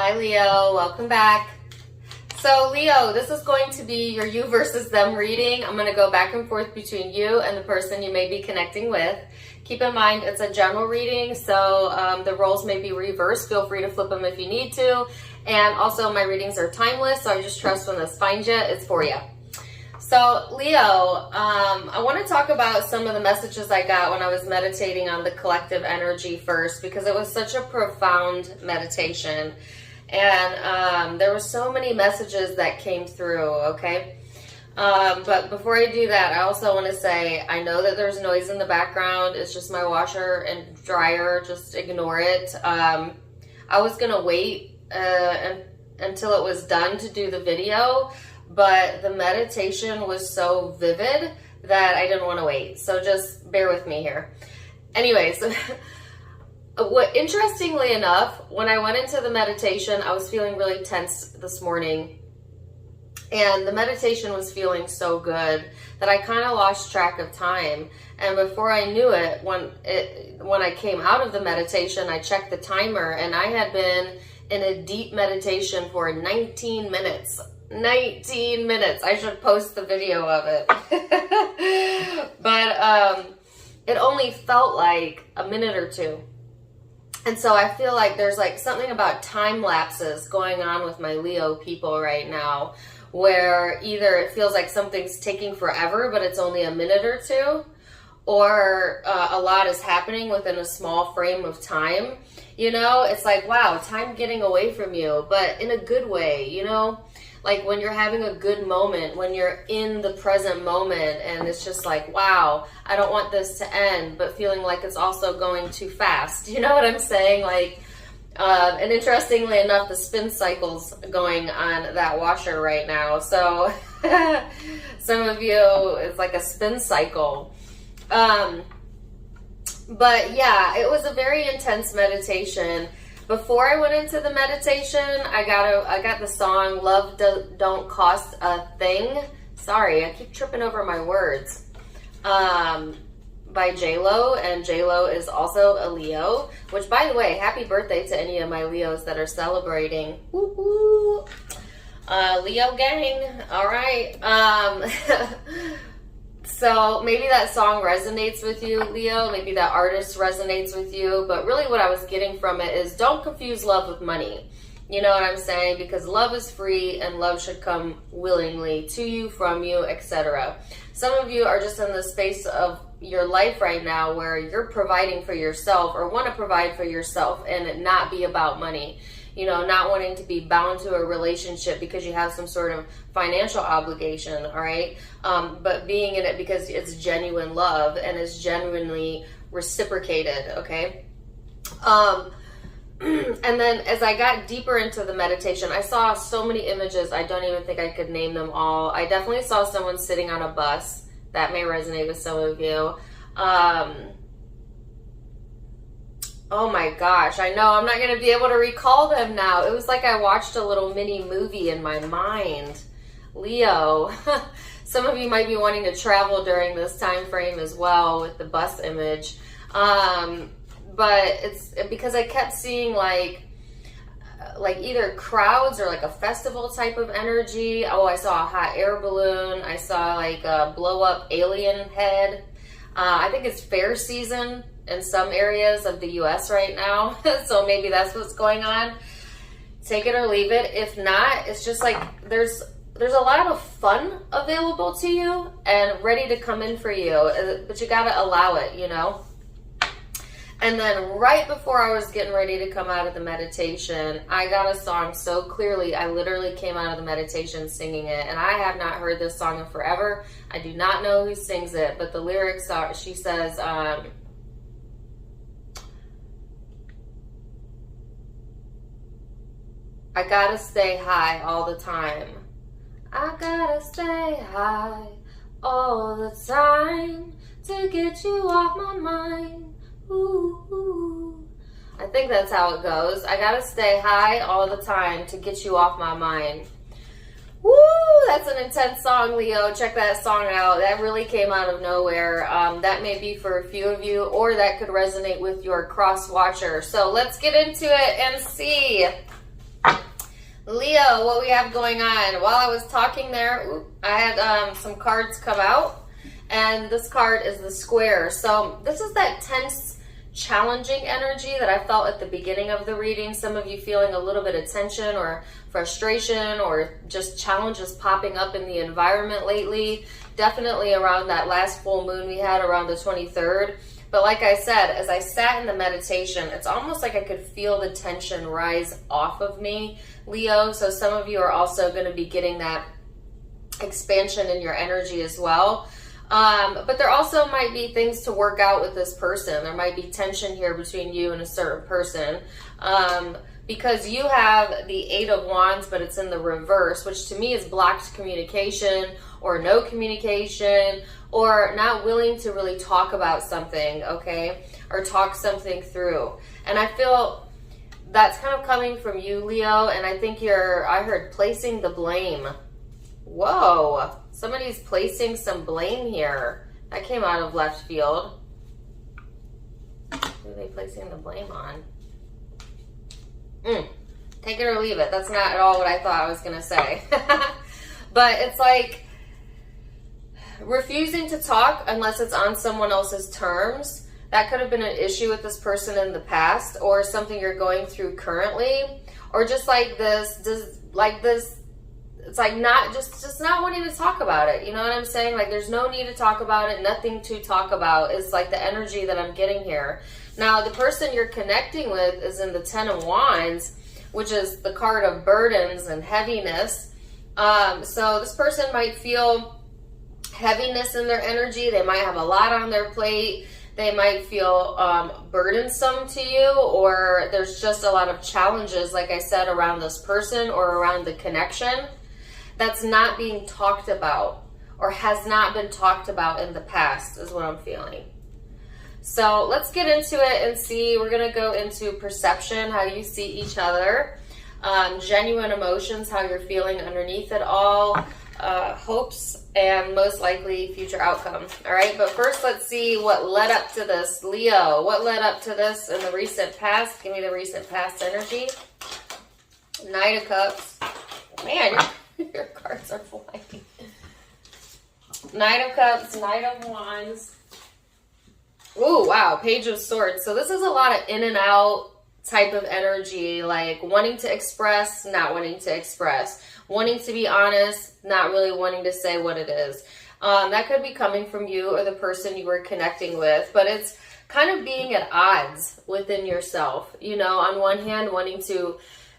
Hi Leo, welcome back. So Leo, this is going to be your you versus them reading. I'm going to go back and forth between you and the person you may be connecting with. Keep in mind it's a general reading, so the roles may be reversed. Feel free to flip them if you need to. And also my readings are timeless, so I just trust when this finds you, it's for you. So Leo, I want to talk about some of the messages I got when I was meditating on the collective energy first, because it was such a profound meditation. And there were so many messages that came through, okay? But before I do that, I also want to say, I know that there's noise in the background. It's just my washer and dryer. Just ignore it. I was going to wait until it was done to do the video, but the meditation was so vivid that I didn't want to wait. So just bear with me here. Anyways, interestingly enough, when I went into the meditation, I was feeling really tense this morning. And the meditation was feeling so good that I kind of lost track of time. And before I knew it, when I came out of the meditation, I checked the timer, and I had been in a deep meditation for 19 minutes. 19 minutes. I should post the video of it. But it only felt like a minute or two. And so I feel like there's like something about time lapses going on with my Leo people right now, where either it feels like something's taking forever, but it's only a minute or two, or a lot is happening within a small frame of time. You know, it's like, wow, time getting away from you, but in a good way, you know? Like when you're having a good moment, when you're in the present moment, and it's just like, wow, I don't want this to end, but feeling like it's also going too fast. You know what I'm saying? Like, and interestingly enough, the spin cycle's going on that washer right now. So some of you, it's like a spin cycle. But yeah, it was a very intense meditation. Before I went into the meditation, I got the song "Love Don't Cost a Thing." Sorry, I keep tripping over my words. By J-Lo, and J-Lo is also a Leo, which, by the way, happy birthday to any of my Leos that are celebrating. Woo-hoo. Leo gang, all right. So maybe that song resonates with you, Leo. Maybe that artist resonates with you. But really what I was getting from it is, don't confuse love with money. You know what I'm saying? Because love is free, and love should come willingly to you, from you, etc. Some of you are just in the space of your life right now where you're providing for yourself, or want to provide for yourself, and it not be about money. You know, not wanting to be bound to a relationship because you have some sort of financial obligation, all right? But being in it because it's genuine love and is genuinely reciprocated, okay? And then as I got deeper into the meditation, I saw so many images, I don't even think I could name them all. I definitely saw someone sitting on a bus. That may resonate with some of you. Oh my gosh, I know I'm not going to be able to recall them now. It was like I watched a little mini movie in my mind. Leo, some of you might be wanting to travel during this time frame as well with the bus image. But it's because I kept seeing like either crowds or like a festival type of energy. Oh, I saw a hot air balloon. I saw like a blow up alien head. I think it's fair season in some areas of the US right now. So maybe that's what's going on. Take it or leave it. If not, it's just like there's a lot of fun available to you and ready to come in for you, but you got to allow it, you know? And then right before I was getting ready to come out of the meditation, I got a song so clearly, I literally came out of the meditation singing it. And I have not heard this song in forever. I do not know who sings it, but the lyrics are, she says, I gotta stay high all the time. I gotta stay high all the time to get you off my mind. Ooh, ooh. I think that's how it goes. I gotta stay high all the time to get you off my mind. Woo! That's an intense song, Leo. Check that song out. That really came out of nowhere. That may be for a few of you, or that could resonate with your cross watcher. So let's get into it and see. Leo, what we have going on? While I was talking there, I had some cards come out, and this card is the Square. So this is that tense, challenging energy that I felt at the beginning of the reading. Some of you feeling a little bit of tension or frustration or just challenges popping up in the environment lately. Definitely around that last full moon we had around the 23rd. But like I said, as I sat in the meditation, it's almost like I could feel the tension rise off of me, Leo. So some of you are also going to be getting that expansion in your energy as well. But there also might be things to work out with this person. There might be tension here between you and a certain person. Because you have the Eight of Wands, but it's in the reverse, which to me is blocked communication or no communication or not willing to really talk about something, okay? Or talk something through. And I feel that's kind of coming from you, Leo, and I think I heard placing the blame. Whoa, somebody's placing some blame here. That came out of left field. Who are they placing the blame on? Take it or leave it. That's not at all what I thought I was going to say. But it's like refusing to talk unless it's on someone else's terms. That could have been an issue with this person in the past, or something you're going through currently, or just like this, it's like not just not wanting to talk about it. You know what I'm saying? Like there's no need to talk about it, nothing to talk about is like the energy that I'm getting here. Now, the person you're connecting with is in the Ten of Wands, which is the card of burdens and heaviness. So this person might feel heaviness in their energy. They might have a lot on their plate. They might feel burdensome to you, or there's just a lot of challenges, like I said, around this person or around the connection that's not being talked about or has not been talked about in the past is what I'm feeling. So let's get into it and see. We're going to go into perception, how you see each other, genuine emotions, how you're feeling underneath it all, hopes, and most likely future outcome. All right, but first let's see what led up to this. Leo, what led up to this in the recent past? Give me the recent past energy. Knight of Cups. Man, your cards are flying. Knight of Cups, Knight of Wands. Ooh, wow, Page of Swords. So this is a lot of in and out type of energy, like wanting to express, not wanting to express, wanting to be honest, not really wanting to say what it is. That could be coming from you or the person you were connecting with, but it's kind of being at odds within yourself. You know, on one hand, wanting to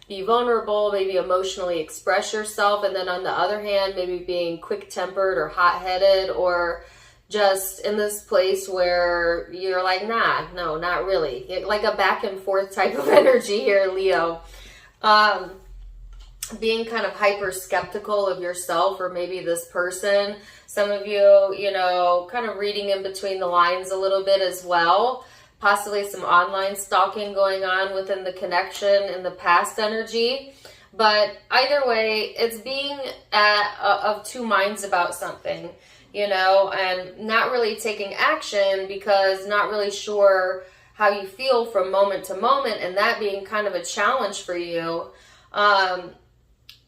be vulnerable, maybe emotionally express yourself, and then on the other hand, maybe being quick-tempered or hot-headed, or just in this place where you're like, nah, no, not really. Like a back and forth type of energy here, Leo. Being kind of hyper skeptical of yourself or maybe this person. Some of you, you know, kind of reading in between the lines a little bit as well. Possibly some online stalking going on within the connection in the past energy. But either way, it's being of two minds about something, you know, and not really taking action because not really sure how you feel from moment to moment, and that being kind of a challenge for you.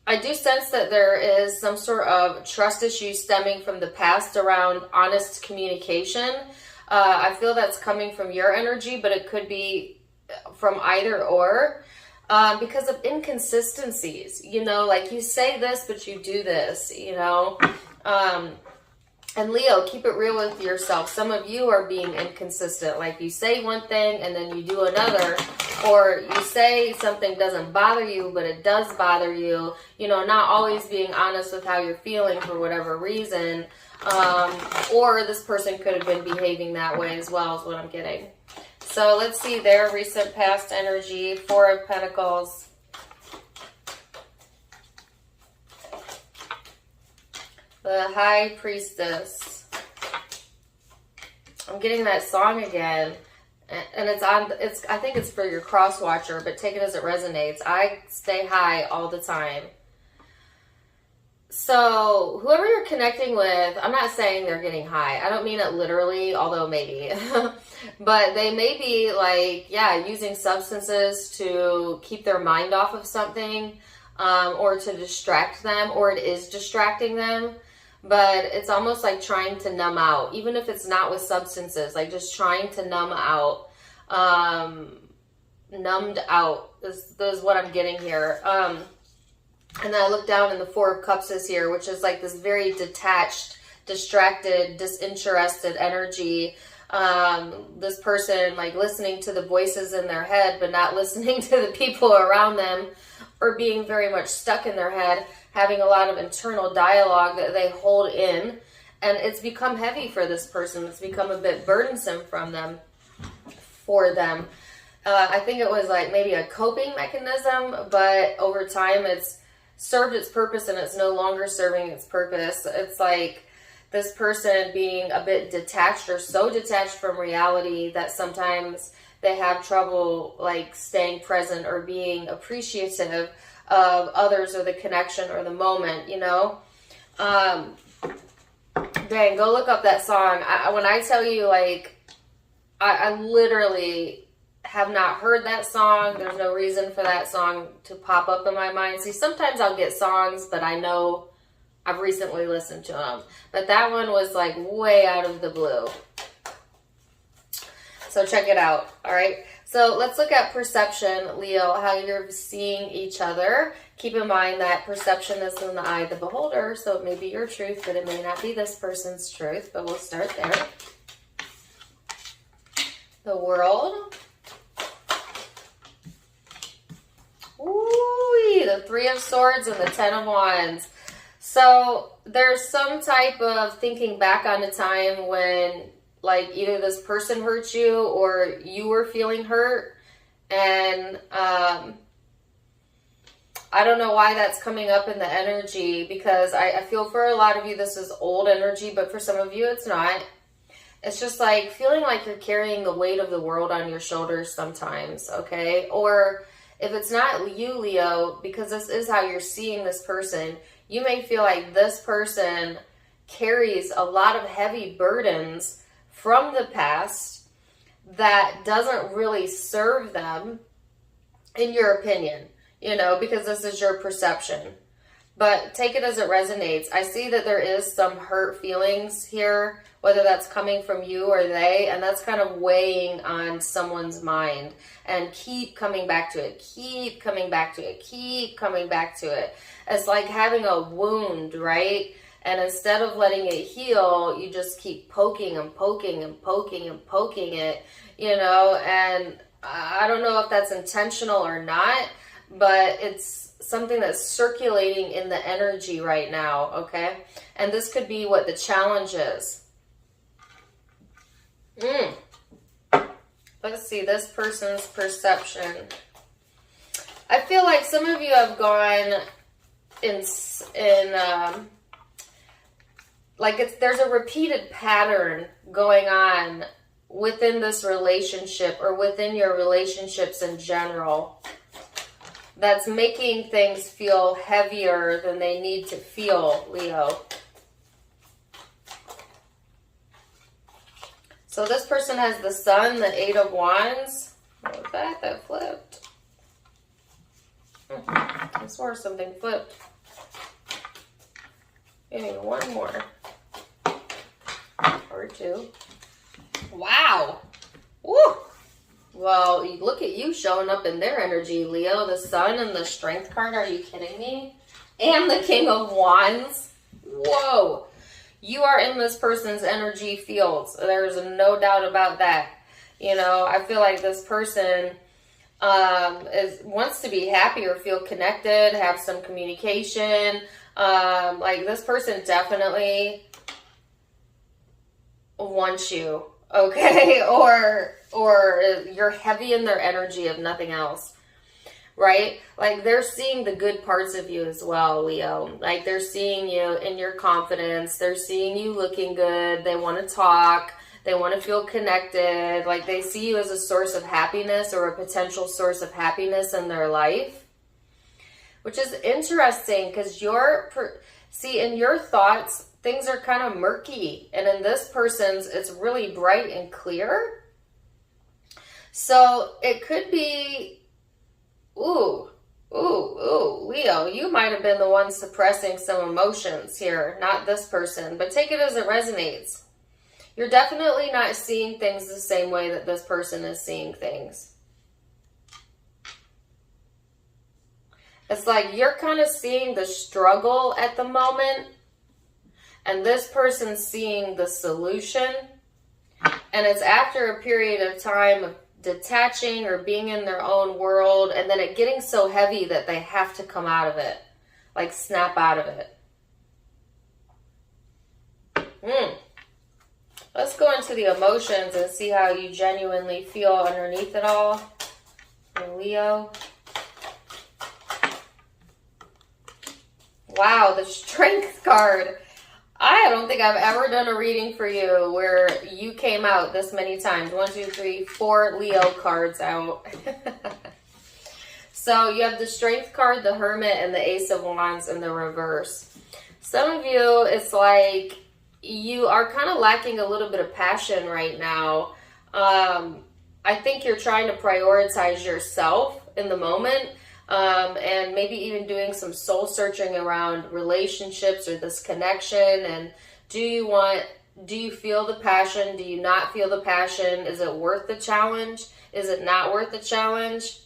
I do sense that there is some sort of trust issue stemming from the past around honest communication. I feel that's coming from your energy, but it could be from either or. Because of inconsistencies, you know, like you say this, but you do this, you know. And Leo, keep it real with yourself. Some of you are being inconsistent. Like you say one thing and then you do another, or you say something doesn't bother you, but it does bother you. You know, not always being honest with how you're feeling for whatever reason. Or this person could have been behaving that way as well, is what I'm getting. So let's see their recent past energy. Four of Pentacles. The High Priestess. I'm getting that song again. And I think it's for your cross watcher, but take it as it resonates. I stay high all the time. So whoever you're connecting with, I'm not saying they're getting high. I don't mean it literally, although maybe. But they may be like, yeah, using substances to keep their mind off of something. or to distract them, or it is distracting them. But it's almost like trying to numb out, even if it's not with substances, like just trying to numb out. Numbed out is what I'm getting here. And then I look down and the Four of Cups is here, which is like this very detached, distracted, disinterested energy. This person like listening to the voices in their head, but not listening to the people around them, or being very much stuck in their head, having a lot of internal dialogue that they hold in. And it's become heavy for this person. It's become a bit burdensome for them. I think it was like maybe a coping mechanism, but over time it's served its purpose and it's no longer serving its purpose. It's like this person being a bit detached, or so detached from reality that sometimes they have trouble like staying present or being appreciative of others or the connection or the moment, you know? Dang, go look up that song. When I tell you, like, I literally have not heard that song. There's no reason for that song to pop up in my mind. See, sometimes I'll get songs, but I know I've recently listened to them. But that one was like way out of the blue. So check it out, all right? So let's look at perception, Leo, how you're seeing each other. Keep in mind that perception is in the eye of the beholder, so it may be your truth, but it may not be this person's truth, but we'll start there. The World. Ooh, the Three of Swords and the Ten of Wands. So there's some type of thinking back on a time when like either this person hurt you or you were feeling hurt. And I don't know why that's coming up in the energy, because I feel for a lot of you this is old energy, but for some of you it's not. It's just like feeling like you're carrying the weight of the world on your shoulders sometimes, okay? Or if it's not you, Leo, because this is how you're seeing this person, you may feel like this person carries a lot of heavy burdens from the past that doesn't really serve them, in your opinion, you know, because this is your perception. But take it as it resonates. I see that there is some hurt feelings here, whether that's coming from you or they, and that's kind of weighing on someone's mind. And keep coming back to it, keep coming back to it, keep coming back to it. It's like having a wound, right? And instead of letting it heal, you just keep poking and poking and poking and poking it, you know? And I don't know if that's intentional or not, but it's something that's circulating in the energy right now, okay? And this could be what the challenge is. Let's see, this person's perception. I feel like some of you have gone there's a repeated pattern going on within this relationship or within your relationships in general that's making things feel heavier than they need to feel, Leo. So this person has the Sun, the Eight of Wands. What was that? That flipped. I swore something flipped. Maybe one more. Or two. Wow. Woo. Well, look at you showing up in their energy, Leo. The Sun and the Strength card. Are you kidding me? And the King of Wands. Whoa. You are in this person's energy fields. There's no doubt about that. You know, I feel like this person wants to be happy or feel connected, have some communication. Like this person definitely wants you, okay? Or you're heavy in their energy if nothing else, right? Like they're seeing the good parts of you as well, Leo. Like they're seeing you in your confidence. They're seeing you looking good. They want to talk. They want to feel connected. Like they see you as a source of happiness or a potential source of happiness in their life, which is interesting because in your thoughts, things are kind of murky. And in this person's, it's really bright and clear. So it could be, Leo, Leo, you might have been the one suppressing some emotions here, not this person, but take it as it resonates. You're definitely not seeing things the same way that this person is seeing things. It's like you're kind of seeing the struggle at the moment, and this person's seeing the solution. And it's after a period of time of detaching or being in their own world, and then it getting so heavy that they have to come out of it, like snap out of it. Let's go into the emotions and see how you genuinely feel underneath it all, Leo. Wow, the Strength card. I don't think I've ever done a reading for you where you came out this many times. 1, 2, 3, 4 Leo cards out. So you have the Strength card, the Hermit, and the Ace of Wands in the reverse. Some of you, it's like you are kind of lacking a little bit of passion right now. I think you're trying to prioritize yourself in the moment. And maybe even doing some soul searching around relationships or this connection. And do you feel the passion? Do you not feel the passion? Is it worth the challenge? Is it not worth the challenge?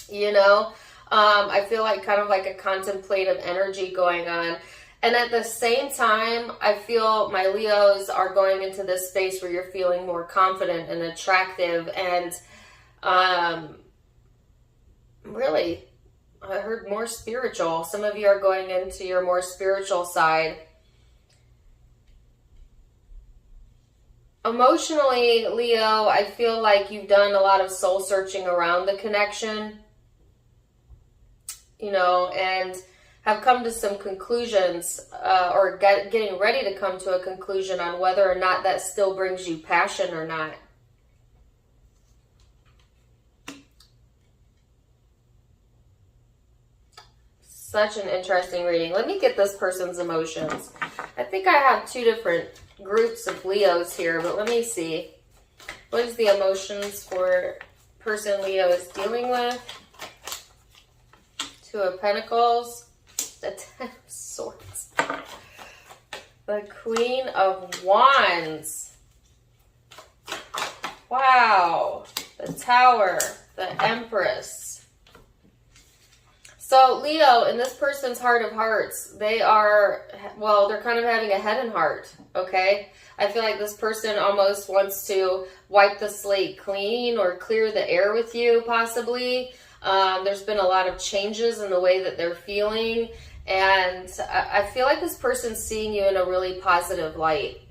You know, I feel like kind of like a contemplative energy going on. And at the same time, I feel my Leos are going into this space where you're feeling more confident and attractive and, really, I heard more spiritual. Some of you are going into your more spiritual side. Emotionally, Leo, I feel like you've done a lot of soul searching around the connection, you know, and have come to some conclusions or getting ready to come to a conclusion on whether or not that still brings you passion or not. Such an interesting reading. Let me get this person's emotions. I think I have 2 different groups of Leos here, but let me see. What is the emotions for person Leo is dealing with? 2 of Pentacles. The 10 of Swords. The Queen of Wands. Wow. The Tower. The Empress. So Leo, in this person's heart of hearts, they are, well, they're kind of having a head and heart, okay? I feel like this person almost wants to wipe the slate clean or clear the air with you, possibly. There's been a lot of changes in the way that they're feeling, and I feel like this person's seeing you in a really positive light.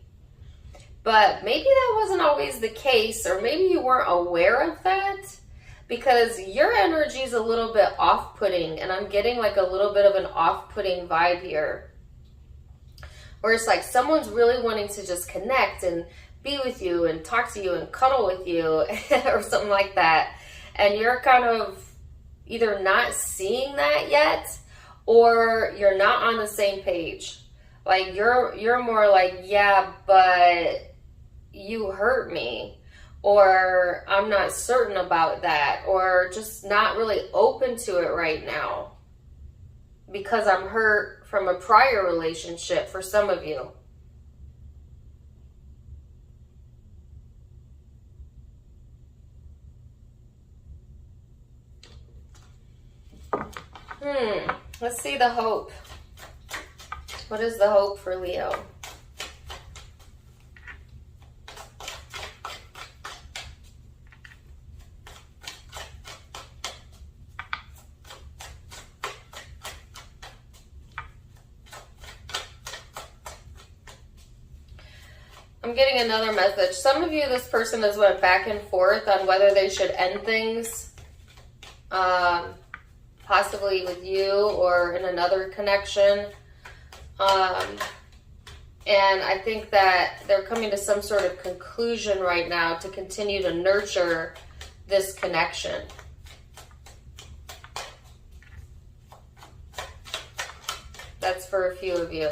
But maybe that wasn't always the case, or maybe you weren't aware of that. Because your energy is a little bit off-putting, and I'm getting like a little bit of an off-putting vibe here. Where it's like someone's really wanting to just connect and be with you and talk to you and cuddle with you or something like that. And you're kind of either not seeing that yet, or you're not on the same page. Like you're more like, yeah, but you hurt me. Or I'm not certain about that, or just not really open to it right now because I'm hurt from a prior relationship for some of you. Let's see the hope. What is the hope for Leo? I'm getting another message. Some of you, this person has went back and forth on whether they should end things, possibly with you or in another connection. And I think that they're coming to some sort of conclusion right now to continue to nurture this connection. That's for a few of you.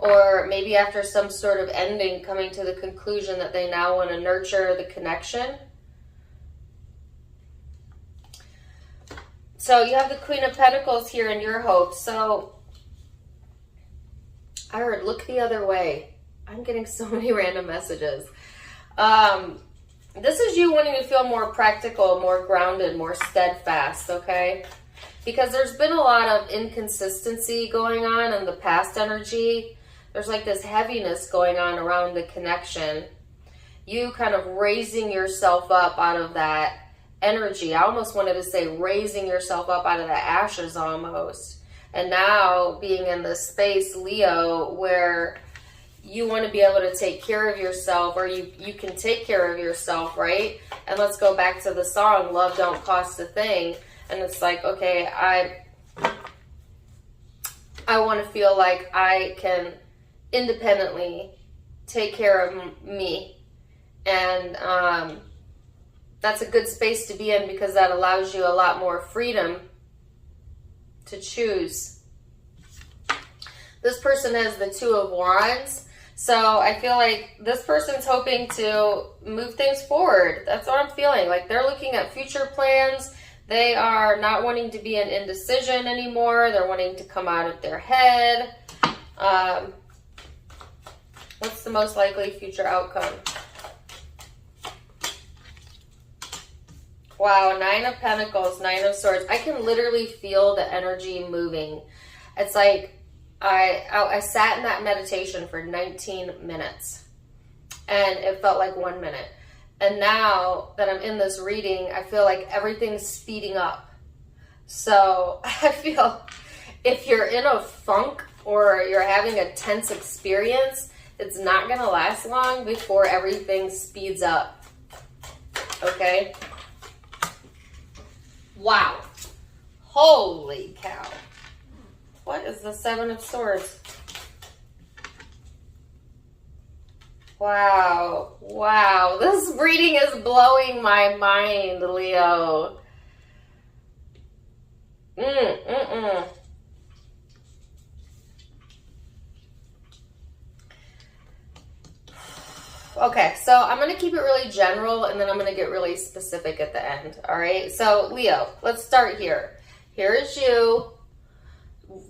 Or maybe after some sort of ending, coming to the conclusion that they now want to nurture the connection. So you have the Queen of Pentacles here in your hope. So I heard look the other way. I'm getting so many random messages. This is you wanting to feel more practical, more grounded, more steadfast, okay? Because there's been a lot of inconsistency going on in the past energy. There's like this heaviness going on around the connection. You kind of raising yourself up out of that energy. I almost wanted to say raising yourself up out of the ashes almost. And now being in this space, Leo, where you want to be able to take care of yourself, or you can take care of yourself, right? And let's go back to the song, Love Don't Cost a Thing. And it's like, okay, I want to feel like I can independently take care of me. And that's a good space to be in, because that allows you a lot more freedom to choose. This person has the Two of Wands. So I feel like this person's hoping to move things forward. That's what I'm feeling. Like they're looking at future plans. They are not wanting to be in indecision anymore. They're wanting to come out of their head. What's the most likely future outcome? Wow, Nine of Pentacles, Nine of Swords. I can literally feel the energy moving. It's like I sat in that meditation for 19 minutes and it felt like 1 minute. And now that I'm in this reading, I feel like everything's speeding up. So I feel if you're in a funk or you're having a tense experience, it's not going to last long before everything speeds up. Okay? Wow. Holy cow. What is the Seven of Swords? Wow. Wow. This reading is blowing my mind, Leo. Okay, so I'm going to keep it really general, and then I'm going to get really specific at the end, all right? So, Leo, let's start here. Here is you.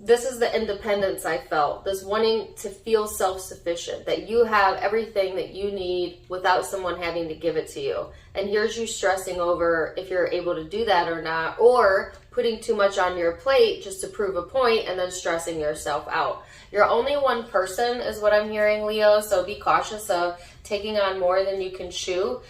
This is the independence I felt, this wanting to feel self-sufficient, that you have everything that you need without someone having to give it to you. And here's you stressing over if you're able to do that or not, or putting too much on your plate just to prove a point and then stressing yourself out. You're only one person is what I'm hearing, Leo, so be cautious of taking on more than you can chew,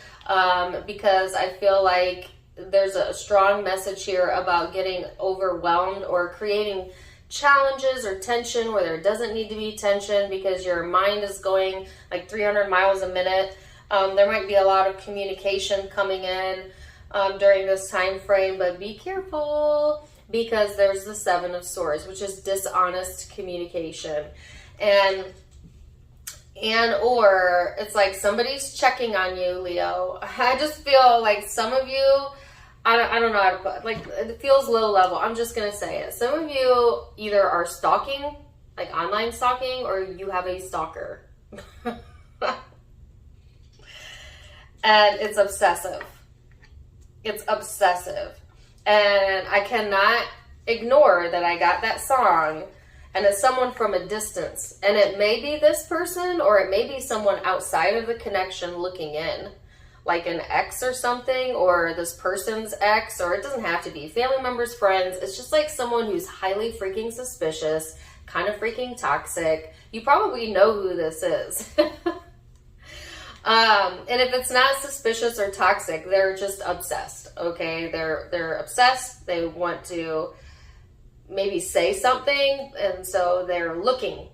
because I feel like there's a strong message here about getting overwhelmed or creating challenges or tension where there doesn't need to be tension because your mind is going like 300 miles a minute. There might be a lot of communication coming in during this time frame, but be careful because there's the Seven of Swords, which is dishonest communication. And or it's like somebody's checking on you, Leo. I just feel like some of you, I don't know how to put, like, it feels low level. I'm just going to say it. Some of you either are stalking, like online stalking, or you have a stalker. And it's obsessive. It's obsessive. And I cannot ignore that I got that song, and it's someone from a distance. And it may be this person, or it may be someone outside of the connection looking in. Like an ex or something, or this person's ex, or it doesn't have to be family members, friends. It's just like someone who's highly freaking suspicious, kind of freaking toxic. You probably know who this is. And if it's not suspicious or toxic, they're just obsessed, okay? They're obsessed. They want to maybe say something, and so they're looking.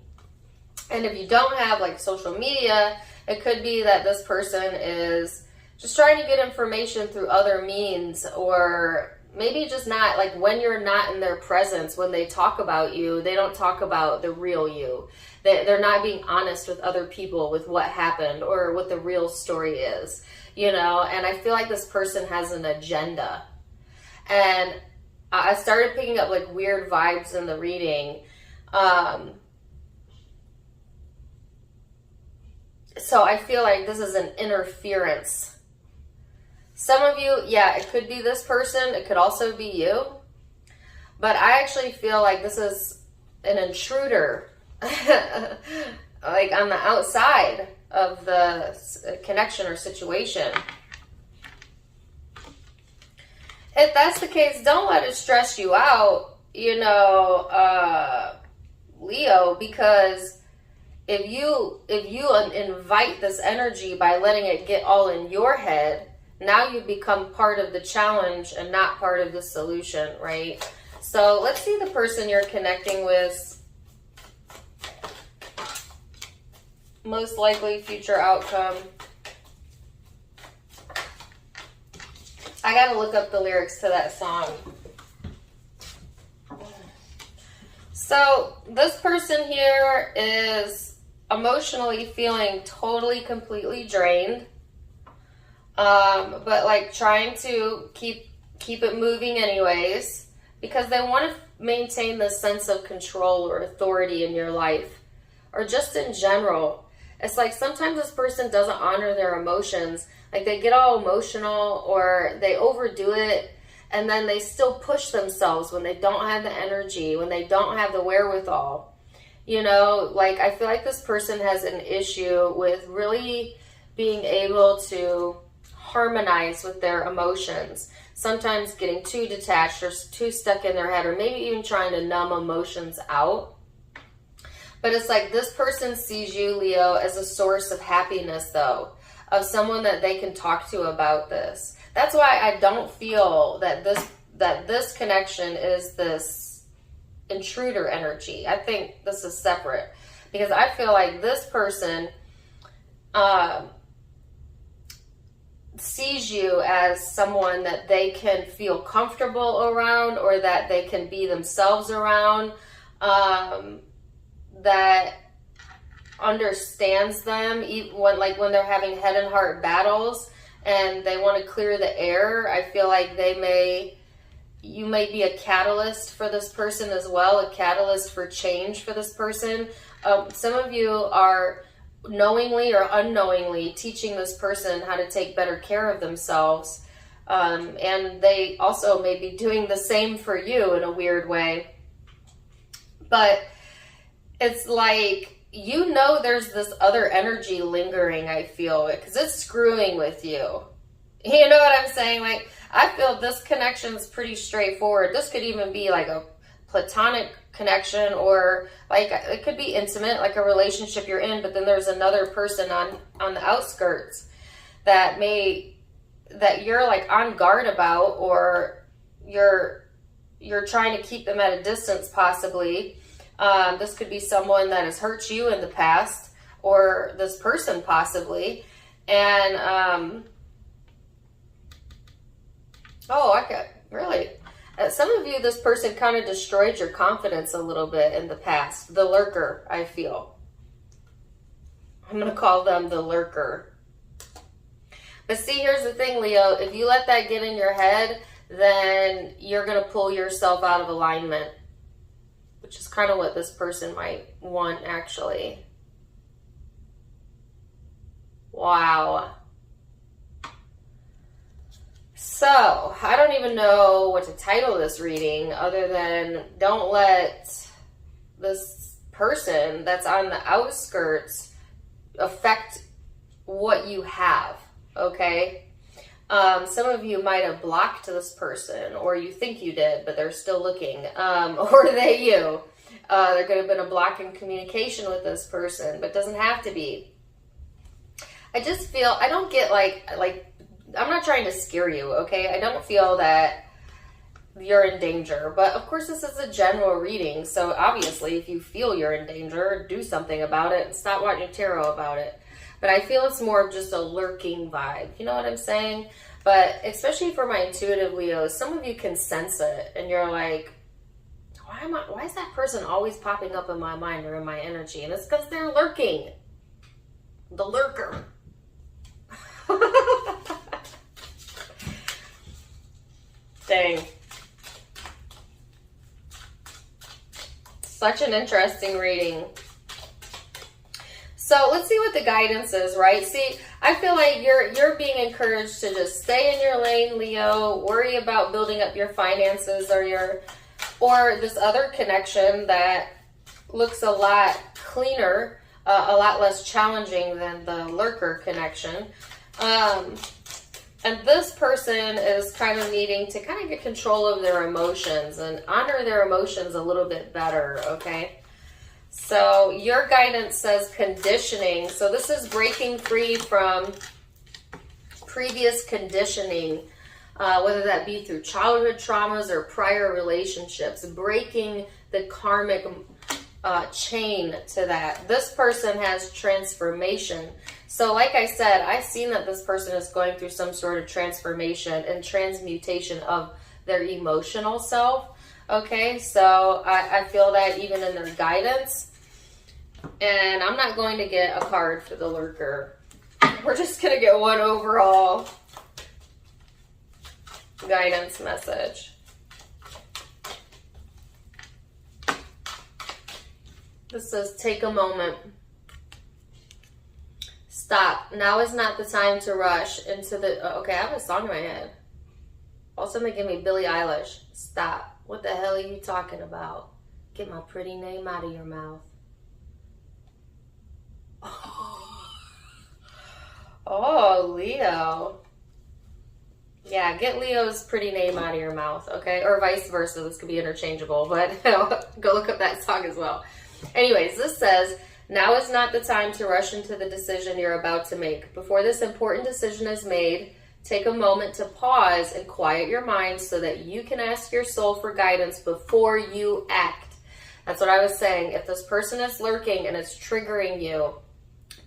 And if you don't have like social media, it could be that this person is just trying to get information through other means, or maybe just not, like when you're not in their presence, when they talk about you, they don't talk about the real you. They're not being honest with other people with what happened or what the real story is, you know? And I feel like this person has an agenda. And I started picking up like weird vibes in the reading. So I feel like this is an interference. Some of you, yeah, it could be this person. It could also be you. But I actually feel like this is an intruder, like on the outside of the connection or situation. If that's the case, don't let it stress you out, you know, Leo, because if you invite this energy by letting it get all in your head, now you become part of the challenge and not part of the solution, right? So let's see the person you're connecting with. Most likely future outcome. I gotta look up the lyrics to that song. So this person here is emotionally feeling totally, completely drained. But like trying to keep it moving anyways, because they want to maintain this sense of control or authority in your life, or just in general. It's like sometimes this person doesn't honor their emotions. Like they get all emotional or they overdo it, and then they still push themselves when they don't have the energy, when they don't have the wherewithal. You know, like I feel like this person has an issue with really being able to harmonize with their emotions. Sometimes getting too detached or too stuck in their head, or maybe even trying to numb emotions out. But it's like this person sees you, Leo, as a source of happiness, though, of someone that they can talk to about this. That's why I don't feel that this connection is this intruder energy. I think this is separate, because I feel like this person sees you as someone that they can feel comfortable around, or that they can be themselves around, that understands them even when they're having head and heart battles and they want to clear the air. I feel like you may be a catalyst for this person as well, a catalyst for change for this person. Some of you are knowingly or unknowingly teaching this person how to take better care of themselves. And they also may be doing the same for you in a weird way. But it's like, you know, there's this other energy lingering, I feel, because it's screwing with you. You know what I'm saying? Like, I feel this connection is pretty straightforward. This could even be like a platonic connection, or like it could be intimate, like a relationship you're in, but then there's another person on the outskirts that you're like on guard about, or you're trying to keep them at a distance possibly. This could be someone that has hurt you in the past, or this person possibly. And some of you, this person kind of destroyed your confidence a little bit in the past. The Lurker, I feel. I'm going to call them the Lurker. But see, here's the thing, Leo. If you let that get in your head, then you're going to pull yourself out of alignment, which is kind of what this person might want, actually. Wow. So, I don't even know what to title this reading other than don't let this person that's on the outskirts affect what you have, okay? Some of you might have blocked this person, or you think you did, but they're still looking, or you. There could have been a block in communication with this person, but it doesn't have to be. I just feel, I don't get like, I'm not trying to scare you, okay? I don't feel that you're in danger, but of course this is a general reading, so obviously if you feel you're in danger, do something about it and stop watching tarot about it. But I feel it's more of just a lurking vibe, you know what I'm saying? But especially for my intuitive Leos, some of you can sense it, and you're like, why is that person always popping up in my mind or in my energy? And it's because they're lurking. The Lurker. Dang. Such an interesting reading. So let's see what the guidance is, right? See, I feel like you're being encouraged to just stay in your lane, Leo. Worry about building up your finances or or this other connection that looks a lot cleaner, a lot less challenging than the Lurker connection. And this person is kind of needing to kind of get control of their emotions and honor their emotions a little bit better, okay? So your guidance says conditioning. So this is breaking free from previous conditioning, whether that be through childhood traumas or prior relationships, breaking the karmic chain to that. This person has transformation. So like I said, I've seen that this person is going through some sort of transformation and transmutation of their emotional self. Okay, so I feel that even in their guidance. And I'm not going to get a card for the Lurker. We're just going to get one overall guidance message. This says, take a moment. Stop. Now is not the time to rush into the... Okay, I have a song in my head. All of a sudden they give me Billie Eilish. Stop. What the hell are you talking about? Get my pretty name out of your mouth. Oh, Leo. Yeah, get Leo's pretty name out of your mouth, okay? Or vice versa. This could be interchangeable, but go look up that song as well. Anyways, this says, now is not the time to rush into the decision you're about to make. Before this important decision is made, take a moment to pause and quiet your mind so that you can ask your soul for guidance before you act. That's what I was saying. If this person is lurking and it's triggering you,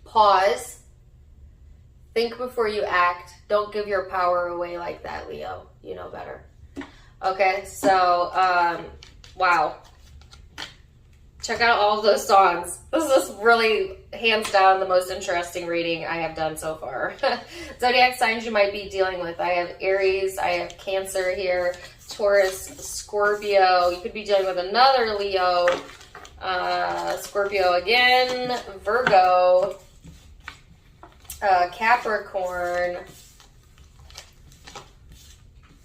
pause, think before you act. Don't give your power away like that, Leo. You know better. Okay, so, wow. Check out all of those songs. This is really, hands down, the most interesting reading I have done so far. Zodiac signs you might be dealing with. I have Aries, I have Cancer here, Taurus, Scorpio. You could be dealing with another Leo, Scorpio again, Virgo, Capricorn,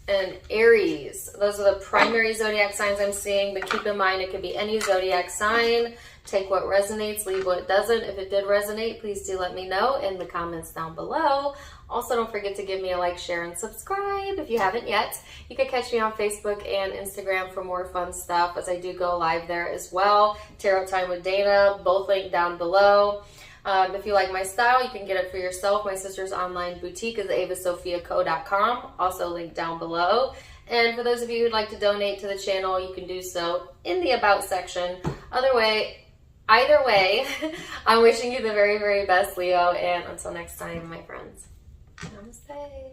and Aries. Those are the primary zodiac signs I'm seeing, but keep in mind it could be any zodiac sign. Take what resonates, leave what doesn't. If it did resonate, please do let me know in the comments down below. Also, don't forget to give me a like, share, and subscribe if you haven't yet. You can catch me on Facebook and Instagram for more fun stuff, as I do go live there as well. Tarot Time with Dana, both linked down below. If you like my style, you can get it for yourself. My sister's online boutique is avasophiaco.com, also linked down below. And for those of you who'd like to donate to the channel, you can do so in the About section. Either way, I'm wishing you the very, very best, Leo. And until next time, my friends, namaste.